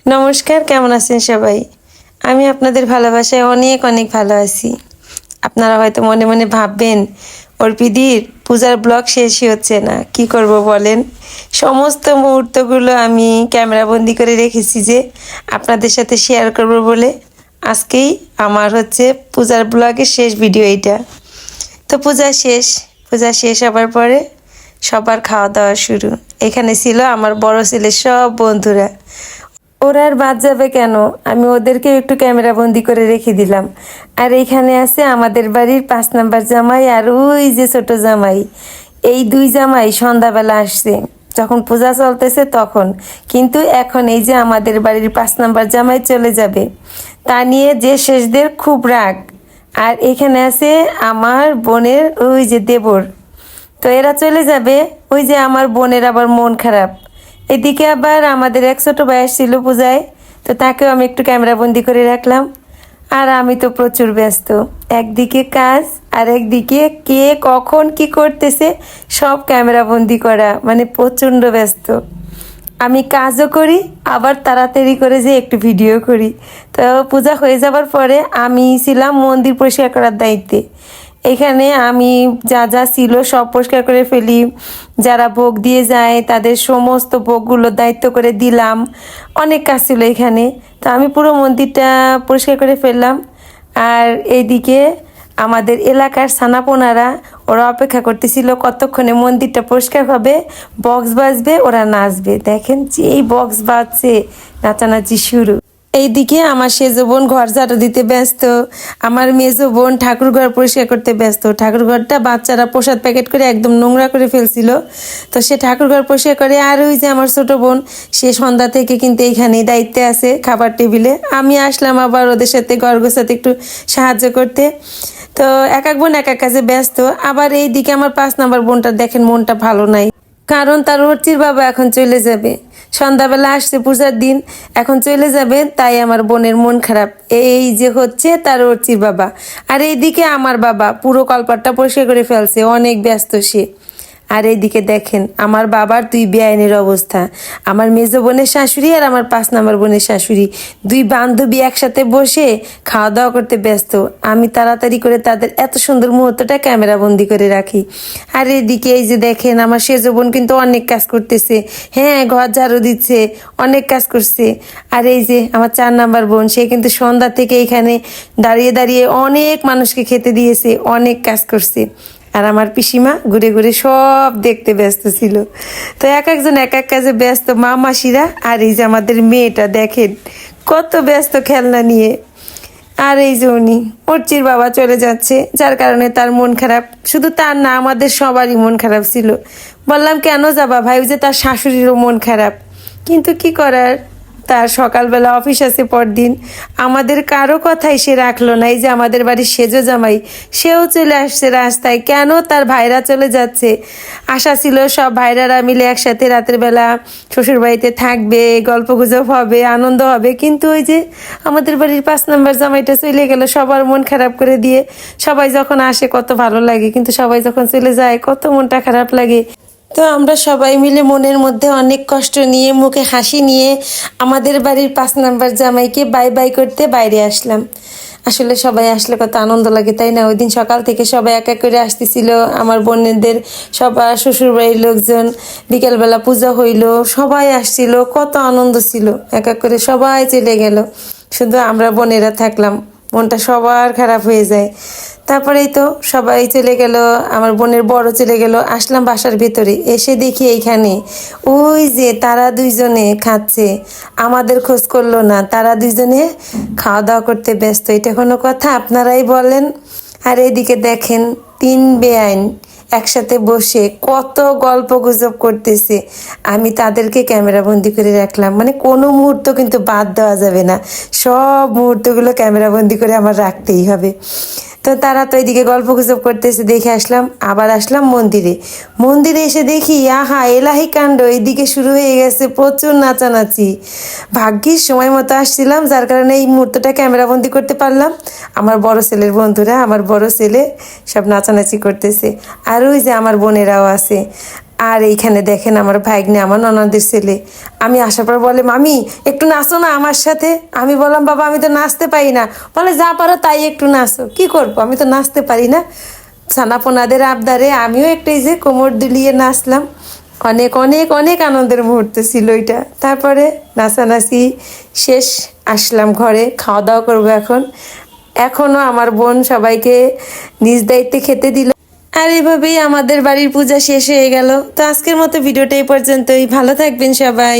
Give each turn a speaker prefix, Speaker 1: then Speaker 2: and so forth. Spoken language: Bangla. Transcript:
Speaker 1: নমস্কার, কেমন আছেন সবাই? আমি আপনাদের ভালোবাসায় অনেক অনেক ভালো আছি। আপনারা হয়তো মনে মনে ভাববেন অর্পিদির পূজার ব্লগ শেষই হচ্ছে না, কি করব বলেন। সমস্ত মুহূর্তগুলো আমি ক্যামেরাবন্দি করে রেখেছি যে আপনাদের সাথে শেয়ার করব বলে। আজকেই আমার পূজার ব্লগের শেষ ভিডিও এইটা। তো পূজা শেষ হবার পরে সবার খাওয়া দাওয়া শুরু। এখানে ছিল আমার বড় ছেলের সব বন্ধুরা। ওরা আর বাদ যাবে কেন, আমি ওদেরকে একটু ক্যামেরা বন্দি করে রেখে দিলাম। আর এইখানে আছে আমাদের বাড়ির 5 নাম্বার জামাই আর ওই যে ছোট জামাই। এই দুই জামাই সন্ধ্যাবেলা আসছে, যখন পূজা চলতেছে তখন। কিন্তু এখন এই যে আমাদের বাড়ির 5 নাম্বার জামাই চলে যাবে, তা নিয়ে যে শেষদের খুব রাগ। আর এখানে আছে আমার বোনের ওই যে দেবর। তো এরা চলে যাবে, ওই যে আমার বোনের আবার মন খারাপ। এদিকে আবার আমাদের এক ছোট ভাই ছিল পূজায়, তো তাকেও আমি একটু ক্যামেরা বন্দি করে রাখলাম। আর আমি তো প্রচুর ব্যস্ত, একদিকে কাজ আর একদিকে কে কখন কি করতেছে সব ক্যামেরা বন্দি করা, মানে প্রচণ্ড ব্যস্ত। আমি কাজও করি, আবার তাড়াতাড়ি করে যে একটু ভিডিও করি। তো পূজা হয়ে যাবার পরে আমি ছিলাম মন্দির পরিষ্কার করার দায়িত্বে। এখানে আমি যা যা ছিল সব পরিষ্কার করে ফেলি, যারা ভোগ দিয়ে যায় তাদের সমস্ত ভোগগুলো দায়িত্ব করে দিলাম। অনেক কাজ ছিল এখানে, তো আমি পুরো মন্দিরটা পরিষ্কার করে ফেললাম। আর এইদিকে আমাদের এলাকার ছানাপোনারা ওরা অপেক্ষা করতেছিল কতক্ষণে মন্দিরটা পরিষ্কার হবে, বক্স বাজবে, ওরা নাচবে। দেখেন যেই বক্স বাজছে নাচানাচি শুরু। এইদিকে আমার সেজো বোন ঘর ঝাড়ু দিতে ব্যস্ত, আমার মেজো বোন ঠাকুর ঘর পরিষ্কার করতে ব্যস্ত। ঠাকুর ঘরটা বাচ্চারা প্রসাদ প্যাকেট করে একদম নোংরা করে ফেলছিল, তো সে ঠাকুর ঘর পরিষ্কার করে। আর ওই যে আমার ছোট বোন, সে সন্ধ্যা থেকে কিন্তু এইখানেই দায়িত্বে আছে খাবার টেবিলে। আমি আসলাম আবার ওদের সাথে ঘর গোছাতে একটু সাহায্য করতে। তো এক এক বোন এক এক কাজে ব্যস্ত। আবার এইদিকে আমার 5 নাম্বার বোনটা দেখেন মনটা ভালো নাই, কারণ তার অর্চির বাবা এখন চলে যাবে। সন্ধ্যাবেলা আসছে পূজার দিন, এখন চলে যাবে, তাই আমার বোনের মন খারাপ। এই যে তার অর্চির বাবা। আর এইদিকে আমার বাবা পুরো কলপাটটা পরিষ্কার করে ফেলছে, অনেক ব্যস্ত সে। আর এইদিকে দেখেন আমার বাবার দুই বেআইনের অবস্থা। আমার মেজো বোনের শাশুড়ি আর আমার 5 নাম্বার বোনের শাশুড়ি, দুই বান্ধবী একসাথে বসে খাওয়া দাওয়া করতে ব্যস্ত। আমি তাড়াতাড়ি করে তাদের এত সুন্দর মুহূর্তটা ক্যামেরা বন্দি করে রাখি। আর এদিকে এই যে দেখেন আমার সেজো বোন কিন্তু অনেক কাজ করতেছে, হ্যাঁ ঘর ঝাড়ু দিচ্ছে, অনেক কাজ করছে। আর এই যে আমার 4 নাম্বার বোন, সে কিন্তু সন্ধ্যা থেকে এখানে দাঁড়িয়ে দাঁড়িয়ে অনেক মানুষকে খেতে দিয়েছে, অনেক কাজ করছে। আর আমার পিসিমা ঘুরে ঘুরে সব দেখতে ব্যস্ত ছিল। তো এক একজন এক এক কাজে ব্যস্ত, মা মাসিরা। আর এই যে আমাদের মেয়েটা দেখেন কত ব্যস্ত খেলনা নিয়ে। আর এই যে উনি অর্চির বাবা চলে যাচ্ছে, যার কারণে তার মন খারাপ। শুধু তার না, আমাদের সবারই মন খারাপ ছিল। বললাম কেন যাবা ভাই, ওই যে তার শাশুড়িরও মন খারাপ, কিন্তু কি করার, তার সকালবেলা অফিস আছে পরদিন। আমাদের কারো কথাই সে রাখলো না। এই যে আমাদের বাড়ির সেজো জামাই, সেও চলে আসছে রাস্তায়, কেন তার ভাইরা চলে যাচ্ছে। আশা ছিল সব ভাইরারা মিলে একসাথে রাতের বেলা শ্বশুর বাড়িতে থাকবে, গল্প গুজব হবে, আনন্দ হবে। কিন্তু ওই যে আমাদের বাড়ির 5 নাম্বার জামাইটা চলে গেল সবার মন খারাপ করে দিয়ে। সবাই যখন আসে কত ভালো লাগে, কিন্তু সবাই যখন চলে যায় কত মনটা খারাপ লাগে। তো আমরা সবাই মিলে মনের মধ্যে অনেক কষ্ট নিয়ে, মুখে হাসি নিয়ে আমাদের বাড়ির 5 নাম্বার জামাইকে বাই বাই করতে বাইরে আসলাম। আসলে সবাই আসলে কত আনন্দ লাগে, তাই না? ওই দিন সকাল থেকে সবাই এক এক করে আসতেছিল, আমার বোনেদের সবার শ্বশুর বাড়ির লোকজন। বিকেলবেলা পূজা হইলো, সবাই আসছিল, কত আনন্দ ছিল। এক এক করে সবাই চলে গেল, শুধু আমরা বোনেরা থাকলাম। মনটা সবার খারাপ হয়ে যায়। তারপরেই তো সবাই চলে গেল, আমার বোনের বড় চলে গেল। আসলাম বাসার ভিতরে, এসে দেখি এইখানে ওই যে তারা দুইজনে খাচ্ছে, আমাদের খোঁজ করলো না। তারা দুইজনে খাওয়া দাওয়া করতে ব্যস্ত, এটা কোনো কথা আপনারাই বলেন। আর এইদিকে দেখেন 3 বেআইন একসাথে বসে কত গল্প গুজব করতেছে। আমি তাদেরকে ক্যামেরা বন্দি করে রাখলাম, মানে কোনো মুহূর্ত কিন্তু বাদ দেওয়া যাবে না, সব মুহূর্তগুলো ক্যামেরা বন্দি করে আমার রাখতেই হবে। তো তারা তো এদিকে গল্প গুজব করতেছে দেখে আসলাম। আবার আসলাম মন্দিরে। মন্দিরে এসে দেখি আহা এলাহি কাণ্ড, এইদিকে শুরু হয়ে গেছে প্রচুর নাচানাচি। ভাগ্যিস সময় মতো আসছিলাম, যার কারণে এই মুহূর্তটা ক্যামেরা বন্দি করতে পারলাম। আমার বড় ছেলের বন্ধুরা, আমার বড় ছেলে সব নাচানাচি করতেছে। আর ওই যে আমার বোনেরাও আছে। আর এইখানে দেখেন আমার ভাগ্নে, আমার ননদের ছেলে, আমি আসার পর বলে মামি একটু নাচো না আমার সাথে। আমি বললাম বাবা আমি তো নাচতে পারি না। বলে যা পারো তাই একটু নাচো, কি করবো আমি তো নাচতে পারি না। ছানাপোনাদের আবদারে আমিও একটা এই যে কোমর দুলিয়ে নাচলাম। অনেক অনেক অনেক আনন্দের মুহূর্ত ছিল এটা। তারপরে নাচানাচি শেষ, আসলাম ঘরে, খাওয়া দাওয়া করবো এখন। এখনও আমার বোন সবাইকে নিজ দায়িত্বে খেতে দিল। আর এভাবেই আমাদের বাড়ির পূজা শেষ হয়ে গেল। তো আজকের মতো ভিডিওটা এই পর্যন্তই। ভালো থাকবেন সবাই।